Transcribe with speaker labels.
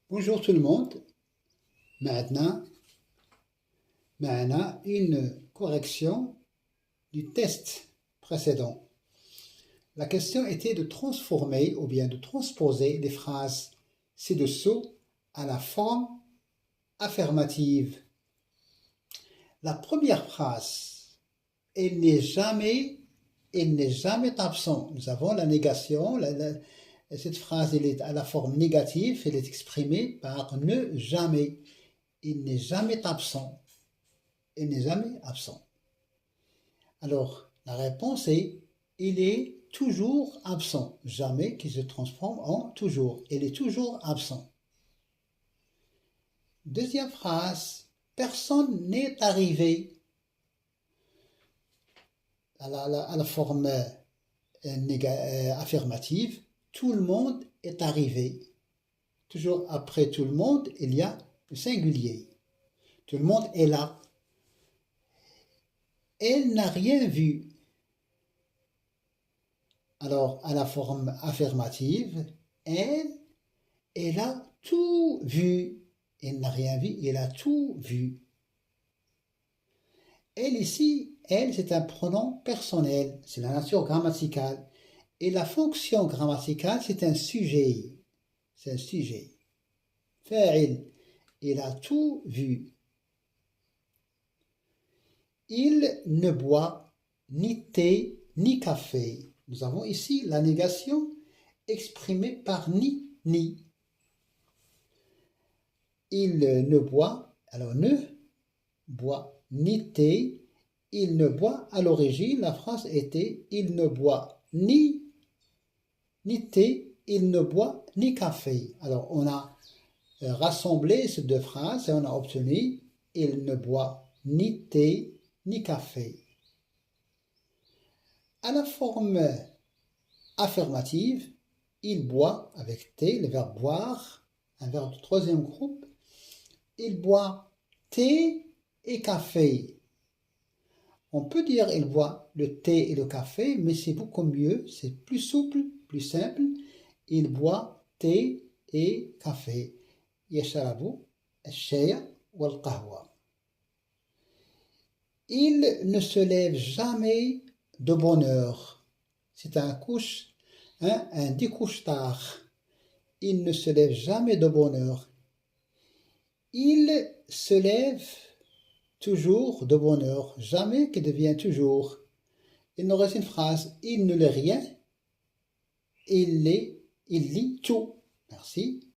Speaker 1: Bonjour tout le monde. Maintenant, معنا une correction du test précédent. La question était de transformer ou bien de transposer les phrases ci-dessous à la forme affirmative. La première phrase, il n'est jamais absent. Nous avons la négation. Cette phrase elle est à la forme négative, elle est exprimée par ne jamais. Il n'est jamais absent. Il n'est jamais absent. Alors, la réponse est il est toujours absent. Jamais qui se transforme en toujours. Il est toujours absent. Deuxième phrase, personne n'est arrivé. À la forme affirmative, tout le monde est arrivé. Toujours après tout le monde, il y a le singulier. Tout le monde est là. Elle n'a rien vu. Alors, à la forme affirmative, elle a tout vu. Elle n'a rien vu, elle a tout vu. Elle ici, elle, c'est un pronom personnel, c'est la nature grammaticale. Et la fonction grammaticale, c'est un sujet. C'est un sujet. Fa'il, il a tout vu. Il ne boit ni thé ni café. Nous avons ici la négation exprimée par ni. Il ne boit, alors ne boit ni thé, il ne boit, à l'origine, la phrase était il ne boit ni thé, il ne boit ni café. Alors on a rassemblé ces deux phrases et on a obtenu il ne boit ni thé ni café. À la forme affirmative, il boit avec thé, le verbe boire, un verbe du troisième groupe. Il boit thé et café. On peut dire il boit le thé et le café, mais c'est beaucoup mieux, c'est plus souple, plus simple. Il boit thé et café. يشرب الشاي والقهوة. Il ne se lève jamais de bonne heure. C'est un découche-tard. Il ne se lève jamais de bonne heure. Il se lève toujours de bonne heure. Jamais qui devient toujours. Il nous reste une phrase. Il ne lit rien. Il lit tout. Merci.